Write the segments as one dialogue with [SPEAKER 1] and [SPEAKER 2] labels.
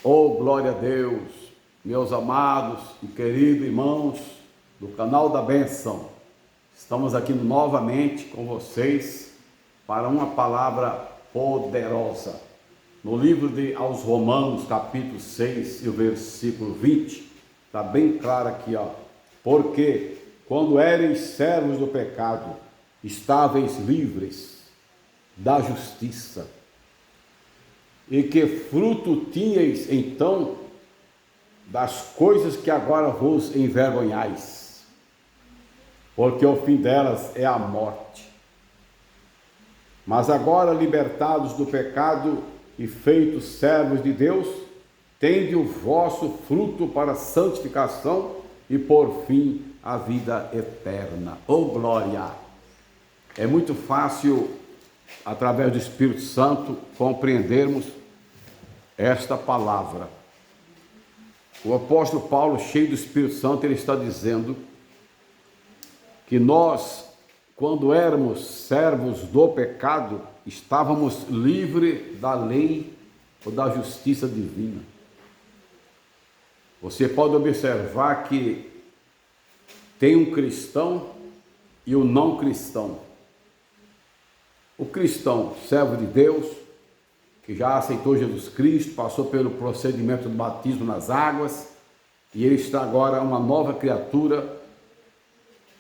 [SPEAKER 1] Oh, glória a Deus, meus amados e queridos irmãos do canal da Bênção. Estamos aqui novamente com vocês para uma palavra poderosa. No livro de aos Romanos, capítulo 6 e o versículo 20, está bem claro aqui, porque quando eres servos do pecado, estáveis livres da justiça. E que fruto tinhais então das coisas que agora vos envergonhais? Porque o fim delas é a morte. Mas agora, libertados do pecado e feitos servos de Deus, tende o vosso fruto para a santificação e por fim a vida eterna. Oh glória! É muito fácil, através do Espírito Santo, compreendermos esta palavra. O apóstolo Paulo, cheio do Espírito Santo, ele está dizendo que nós, quando éramos servos do pecado, estávamos livres da lei ou da justiça divina. Você pode observar que tem um cristão e um não cristão. O cristão, servo de Deus, que já aceitou Jesus Cristo, passou pelo procedimento do batismo nas águas, e ele está agora uma nova criatura.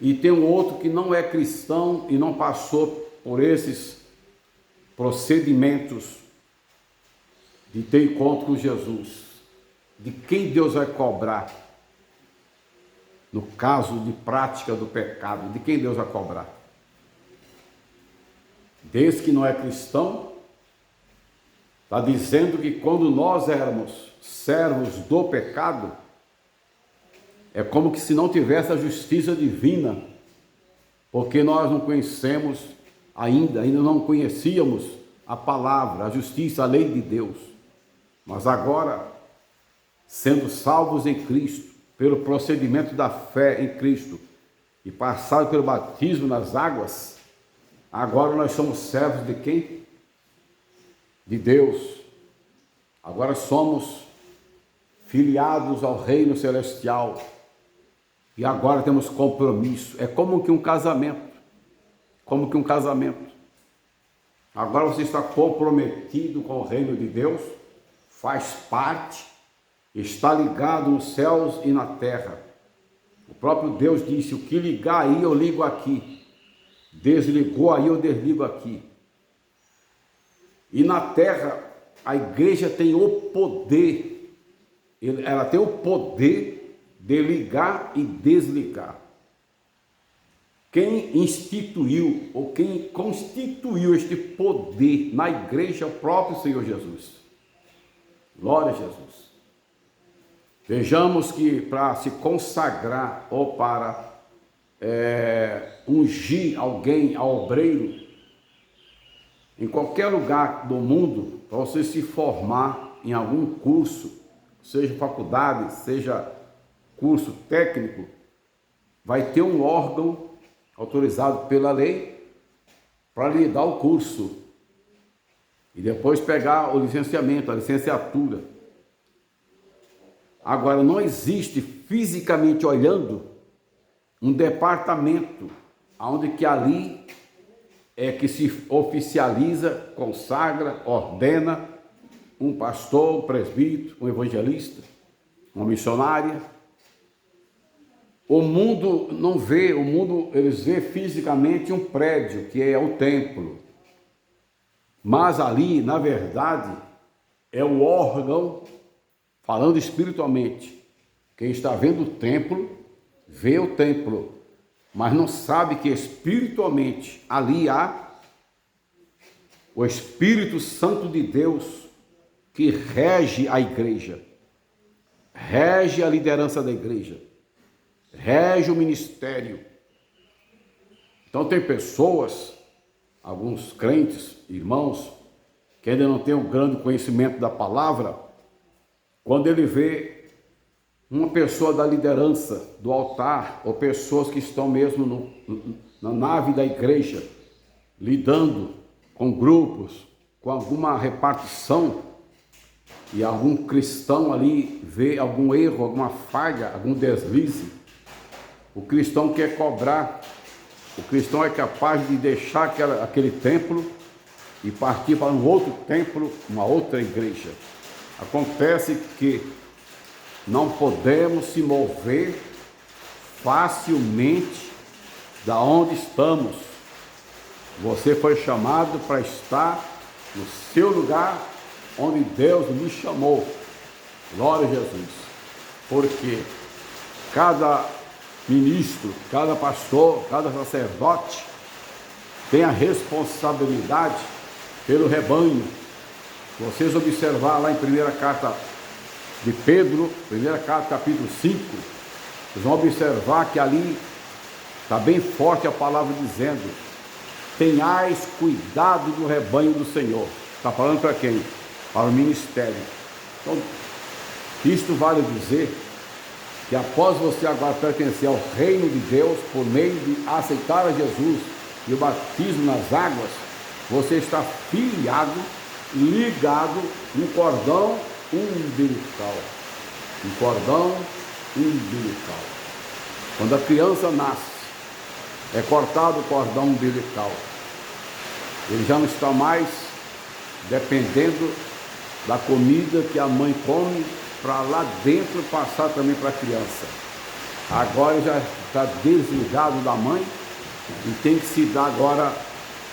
[SPEAKER 1] E tem um outro que não é cristão e não passou por esses procedimentos de ter encontro com Jesus. De quem Deus vai cobrar? No caso de prática do pecado, de quem Deus vai cobrar? Desde que não é cristão, está dizendo que quando nós éramos servos do pecado, é como que se não tivesse a justiça divina, porque nós não conhecemos ainda não conhecíamos a palavra, a justiça, a lei de Deus. Mas agora, sendo salvos em Cristo, pelo procedimento da fé em Cristo, e passados pelo batismo nas águas, agora nós somos servos de quem? De Deus. Agora somos filiados ao reino celestial. E agora temos compromisso. É como que um casamento. Como que um casamento. Agora você está comprometido com o reino de Deus, faz parte, está ligado nos céus e na terra. O próprio Deus disse: o que ligar aí eu ligo aqui. Desligou aí eu desligo aqui. E na terra a igreja tem o poder, ela tem o poder de ligar e desligar. Quem instituiu ou quem constituiu este poder na igreja é o próprio Senhor Jesus. Glória a Jesus. Vejamos que para se consagrar ou para ungir alguém a obreiro, em qualquer lugar do mundo, para você se formar em algum curso, seja faculdade, seja curso técnico, vai ter um órgão autorizado pela lei para lhe dar o curso e depois pegar o licenciamento, a licenciatura. Agora, não existe, fisicamente olhando, um departamento onde que ali é que se oficializa, consagra, ordena um pastor, um presbítero, um evangelista, uma missionária. O mundo não vê, o mundo eles vê fisicamente um prédio, que é o templo. Mas ali, na verdade, é o órgão, falando espiritualmente. Quem está vendo o templo, vê o templo, mas não sabe que espiritualmente ali há o Espírito Santo de Deus que rege a igreja, rege a liderança da igreja, rege o ministério. Então tem pessoas, alguns crentes, irmãos, que ainda não têm um grande conhecimento da palavra, quando ele vê uma pessoa da liderança do altar, ou pessoas que estão mesmo na nave da igreja, lidando com grupos, com alguma repartição, e algum cristão ali vê algum erro, alguma falha, algum deslize, o cristão quer cobrar. O cristão é capaz de deixar aquele templo e partir para um outro templo, uma outra igreja. Acontece que não podemos se mover facilmente da onde estamos. Você foi chamado para estar no seu lugar onde Deus lhe chamou. Glória a Jesus. Porque cada ministro, cada pastor, cada sacerdote tem a responsabilidade pelo rebanho. Vocês observar lá em primeira carta de Pedro, primeira carta, capítulo 5, vocês vão observar que ali está bem forte a palavra dizendo: tenhais cuidado do rebanho do Senhor. Está falando para quem? Para o ministério. Então, isto vale dizer que após você agora pertencer ao reino de Deus, por meio de aceitar a Jesus e o batismo nas águas, você está filiado, ligado no cordão umbilical. Um cordão umbilical. Quando a criança nasce, é cortado o cordão umbilical. Ele já não está mais dependendo da comida que a mãe come para lá dentro passar também para a criança. Agora já está desligado da mãe e tem que se dar agora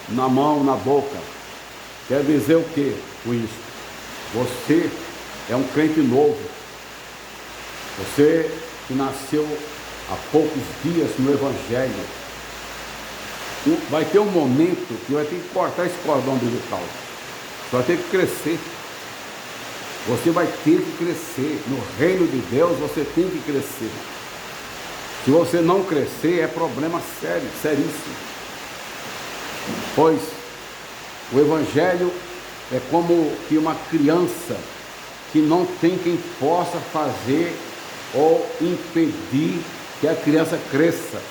[SPEAKER 1] na mão, na boca. Quer dizer o que com isso? Você é um crente novo. Você que nasceu há poucos dias no Evangelho. Vai ter um momento que vai ter que cortar esse cordão umbilical. Você vai ter que crescer. Você vai ter que crescer. No reino de Deus você tem que crescer. Se você não crescer, é problema sério, seríssimo. Pois o Evangelho é como que uma criança que não tem quem possa fazer ou impedir que a criança cresça.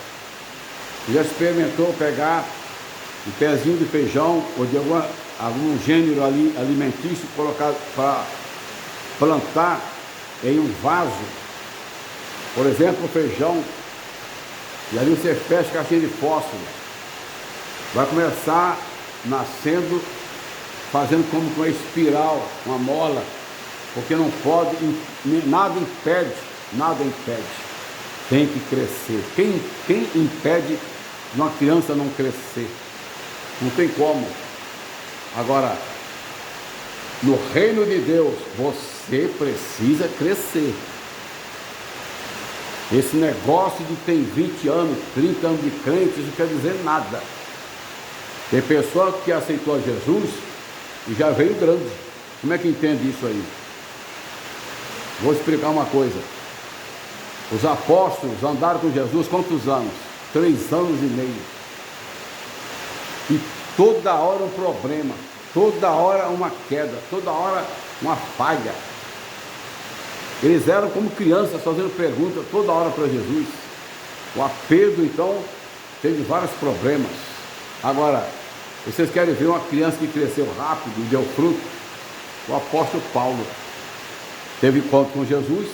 [SPEAKER 1] Já experimentou pegar um pezinho de feijão ou de algum gênero ali alimentício, colocar para plantar em um vaso, por exemplo, o feijão, e ali você fecha a caixinha de fósforo, vai começar nascendo, fazendo como uma espiral, uma mola, porque não pode, nada impede, tem que crescer. Quem impede uma criança não crescer? Não tem como. Agora, no reino de Deus, você precisa crescer. Esse negócio de tem 20 anos, 30 anos de crente, isso não quer dizer nada. Tem pessoa que aceitou a Jesus e já veio grande. Como é que entende isso aí? Vou explicar uma coisa. Os apóstolos andaram com Jesus quantos anos? 3 anos e meio. E toda hora um problema, toda hora uma queda, toda hora uma falha. Eles eram como crianças fazendo perguntas toda hora para Jesus. O Pedro então teve vários problemas. Agora, vocês querem ver uma criança que cresceu rápido e deu fruto? O apóstolo Paulo teve encontro com Jesus.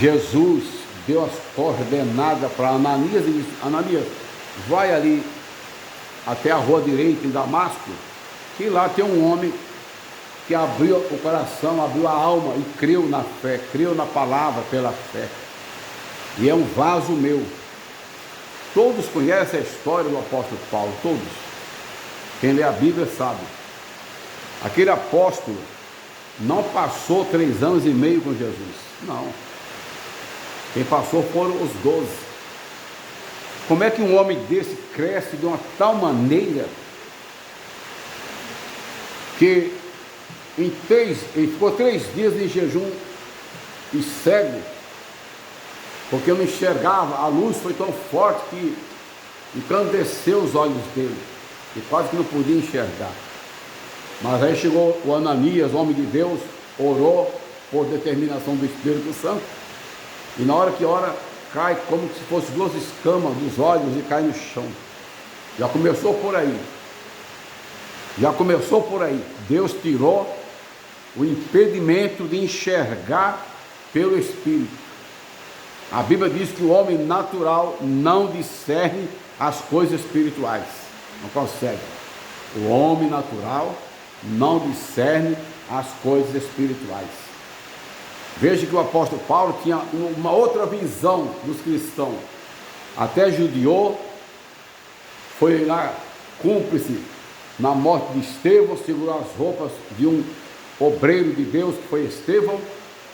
[SPEAKER 1] Jesus deu as coordenadas para Ananias e disse: Ananias, vai ali até a rua direita em Damasco, que lá tem um homem que abriu o coração, abriu a alma e creu na fé, creu na palavra pela fé. E é um vaso meu. Todos conhecem a história do apóstolo Paulo, todos. Quem lê a Bíblia sabe. Aquele apóstolo não passou 3 anos e meio com Jesus. Não. Quem passou foram os 12. Como é que um homem desse cresce de uma tal maneira que ele ficou 3 dias em jejum e cego, porque não enxergava, a luz foi tão forte que encandeceu os olhos dele, e quase que não podia enxergar. Mas aí chegou o Ananias, homem de Deus, orou por determinação do Espírito Santo, e na hora que ora, cai como se fosse 2 escamas dos olhos e cai no chão. Já começou por aí. Deus tirou o impedimento de enxergar pelo Espírito. A Bíblia diz que o homem natural não discerne as coisas espirituais, não consegue. O homem natural não discerne as coisas espirituais. Veja que o apóstolo Paulo tinha uma outra visão dos cristãos. Até judiou, foi lá cúmplice na morte de Estevão, segurou as roupas de um obreiro de Deus que foi Estevão,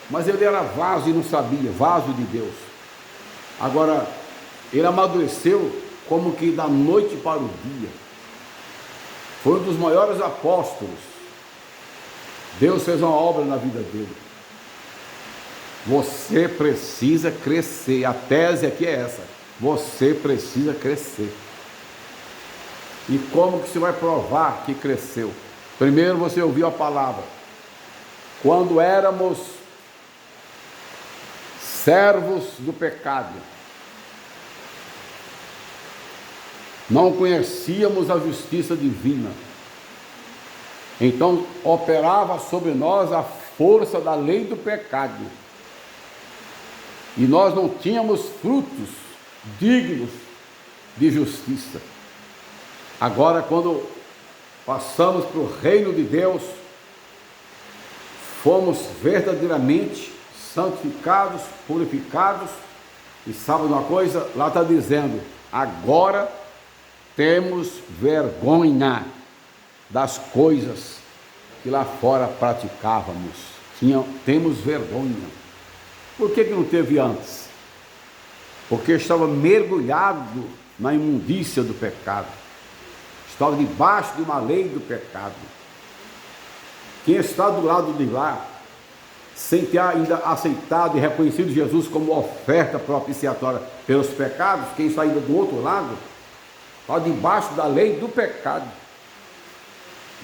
[SPEAKER 1] mas ele era vaso e não sabia, vaso de Deus. Agora, ele amadureceu como que da noite para o dia. Foi um dos maiores apóstolos. Deus fez uma obra na vida dele. Você precisa crescer. A tese aqui é essa. Você precisa crescer. E como que você vai provar que cresceu? Primeiro você ouviu a palavra. Quando éramos servos do pecado, não conhecíamos a justiça divina. Então operava sobre nós a força da lei do pecado. E nós não tínhamos frutos dignos de justiça. Agora, quando passamos para o reino de Deus, fomos verdadeiramente santificados, purificados. E sabe uma coisa? Lá está dizendo, agora temos vergonha das coisas que lá fora praticávamos. Temos vergonha. Por que não teve antes? Porque estava mergulhado na imundícia do pecado. Estava debaixo de uma lei do pecado. Quem está do lado de lá, sem ter ainda aceitado e reconhecido Jesus como oferta propiciatória pelos pecados, quem está ainda do outro lado, está debaixo da lei do pecado.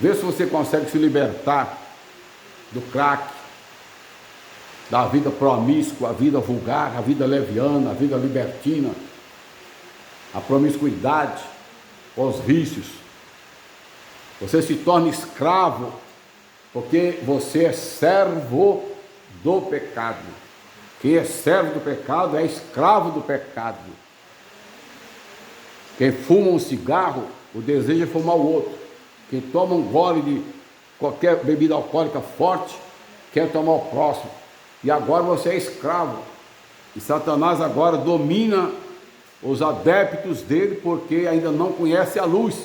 [SPEAKER 1] Vê se você consegue se libertar do crack, da vida promíscua, a vida vulgar, a vida leviana, a vida libertina, a promiscuidade, os vícios. Você se torna escravo, porque você é servo do pecado. Quem é servo do pecado é escravo do pecado. Quem fuma um cigarro, o desejo é fumar o outro. Quem toma um gole de qualquer bebida alcoólica forte, quer tomar o próximo. E agora você é escravo. E Satanás agora domina os adeptos dele, porque ainda não conhece a luz.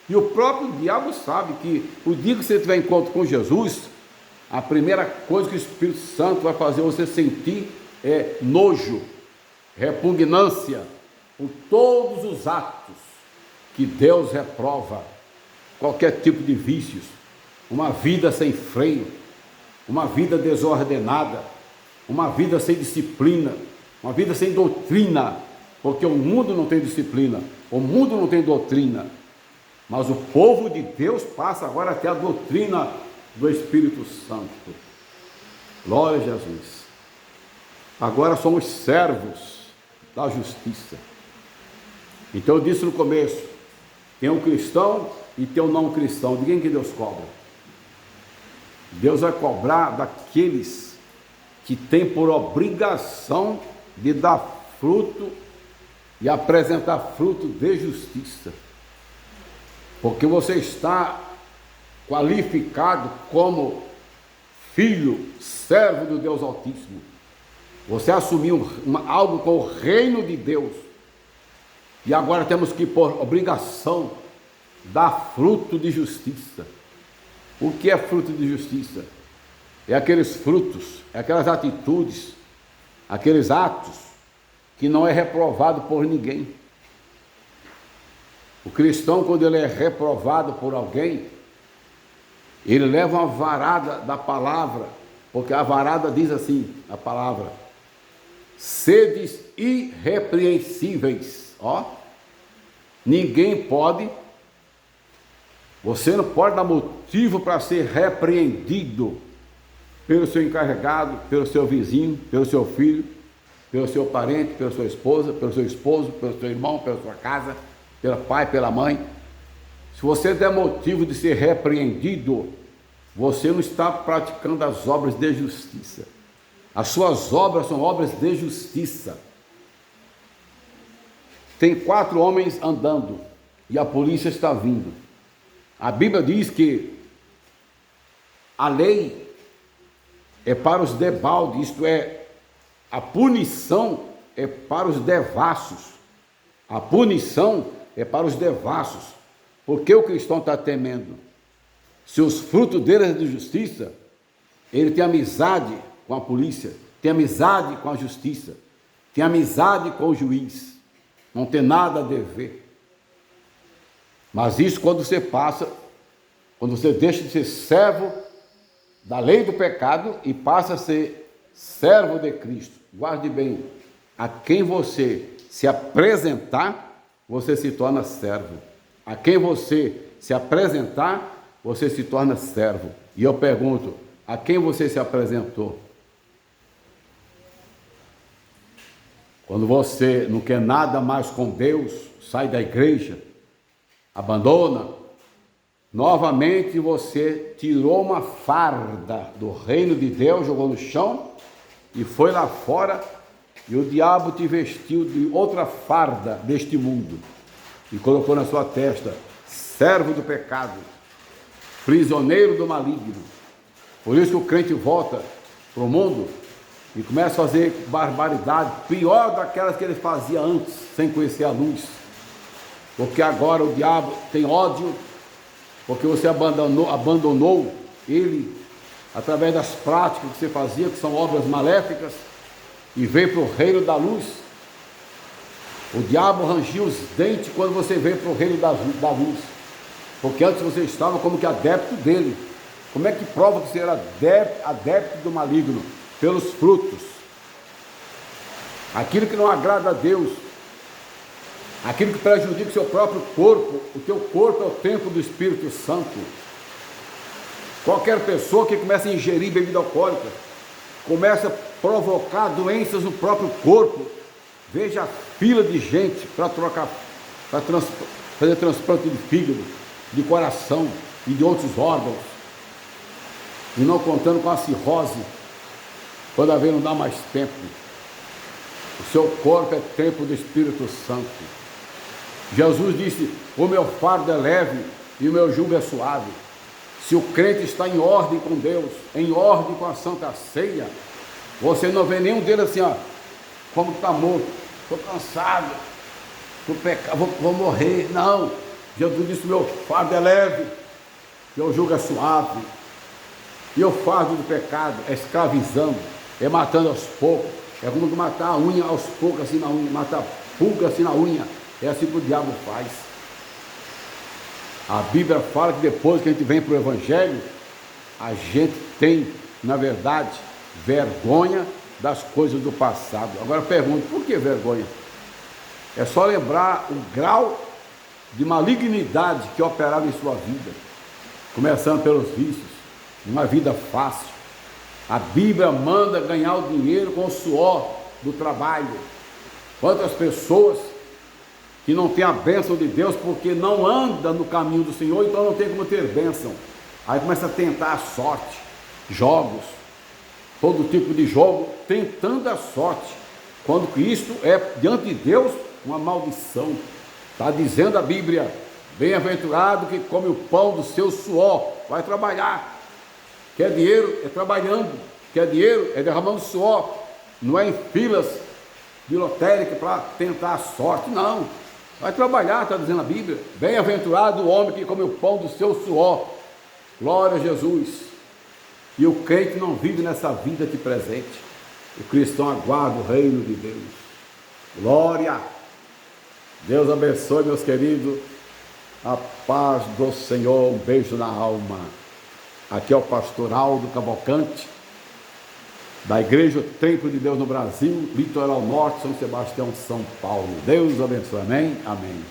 [SPEAKER 1] E o próprio diabo sabe que o dia que você tiver encontro com Jesus, a primeira coisa que o Espírito Santo vai fazer você sentir é nojo, repugnância por todos os atos que Deus reprova. Qualquer tipo de vícios, uma vida sem freio, uma vida desordenada, uma vida sem disciplina, uma vida sem doutrina, porque o mundo não tem disciplina, o mundo não tem doutrina, mas o povo de Deus passa agora a ter a doutrina do Espírito Santo. Glória a Jesus. Agora somos servos da justiça. Então eu disse no começo, tem um cristão e tem um não cristão. De quem que Deus cobra? Deus vai cobrar daqueles que têm por obrigação de dar fruto e apresentar fruto de justiça. Porque você está qualificado como filho, servo do Deus Altíssimo. Você assumiu algo com o reino de Deus. E agora temos que, por obrigação, dar fruto de justiça. O que é fruto de justiça? É aqueles frutos, é aquelas atitudes, aqueles atos que não é reprovado por ninguém. O cristão, quando ele é reprovado por alguém, ele leva uma varada da palavra, porque a varada diz assim, a palavra: sedes irrepreensíveis. Ó, ninguém pode, você não pode dar motivo para ser repreendido pelo seu encarregado, pelo seu vizinho, pelo seu filho, pelo seu parente, pela sua esposa, pelo seu esposo, pelo seu irmão, pela sua casa, pelo pai, pela mãe. Se você der motivo de ser repreendido, você não está praticando as obras de justiça. As suas obras são obras de justiça. Tem 4 homens andando e a polícia está vindo. A Bíblia diz que a lei é para os debaldes, isto é, a punição é para os devassos. A punição é para os devassos. Porque o cristão está temendo? Se os frutos dele é de justiça, ele tem amizade com a polícia, tem amizade com a justiça, tem amizade com o juiz, não tem nada a dever. Mas isso quando você passa, quando você deixa de ser servo da lei do pecado e passa a ser servo de Cristo. Guarde bem, a quem você se apresentar, você se torna servo. A quem você se apresentar, você se torna servo. E eu pergunto, a quem você se apresentou? Quando você não quer nada mais com Deus, sai da igreja, abandona, novamente você tirou uma farda do reino de Deus, jogou no chão e foi lá fora, e o diabo te vestiu de outra farda deste mundo e colocou na sua testa: servo do pecado, prisioneiro do maligno. Por isso que o crente volta para o mundo e começa a fazer barbaridade, pior daquelas que ele fazia antes, sem conhecer a luz. Porque agora o diabo tem ódio, porque você abandonou ele através das práticas que você fazia, que são obras maléficas, e veio para o reino da luz. O diabo rangia os dentes quando você veio para o reino da luz, porque antes você estava como que adepto dele. Como é que prova que você era adepto do maligno? Pelos frutos. Aquilo que não agrada a Deus, aquilo que prejudica o seu próprio corpo. O teu corpo é o templo do Espírito Santo. Qualquer pessoa que começa a ingerir bebida alcoólica começa a provocar doenças no próprio corpo. Veja a fila de gente para fazer transplante de fígado, de coração e de outros órgãos, e não contando com a cirrose, quando a vez não dá mais tempo. O seu corpo é templo do Espírito Santo. Jesus disse: o meu fardo é leve e o meu jugo é suave. Se o crente está em ordem com Deus, em ordem com a Santa Ceia, você não vê nenhum deles assim, ó, como está morto, estou cansado, vou morrer. Não, Jesus disse: meu fardo é leve, meu jugo é suave. E o fardo do pecado é escravizando, é matando aos poucos, é como matar a unha aos poucos, assim na unha, matar pulga assim na unha. É assim que o diabo faz. A Bíblia fala que depois que a gente vem para o Evangelho, a gente tem, na verdade, vergonha das coisas do passado. Agora eu pergunto, por que vergonha? É só lembrar o grau de malignidade que operava em sua vida, começando pelos vícios, uma vida fácil. A Bíblia manda ganhar o dinheiro com o suor do trabalho. Quantas pessoas que não tem a bênção de Deus porque não anda no caminho do Senhor, então não tem como ter bênção. Aí começa a tentar a sorte, jogos, todo tipo de jogo, tentando a sorte, quando que isto é, diante de Deus, uma maldição. Está dizendo a Bíblia: bem-aventurado que come o pão do seu suor. Vai trabalhar. Quer dinheiro? É trabalhando. Quer dinheiro? É derramando suor. Não é em filas de lotérica para tentar a sorte, não. Vai trabalhar, está dizendo a Bíblia. Bem-aventurado o homem que come o pão do seu suor. Glória a Jesus. E o crente não vive nessa vida aqui presente. O cristão aguarda o reino de Deus. Glória. Deus abençoe, meus queridos. A paz do Senhor. Um beijo na alma. Aqui é o pastor Aldo Cavalcante, da Igreja Templo de Deus no Brasil, Litoral Norte, São Sebastião, São Paulo. Deus abençoe. Amém? Amém.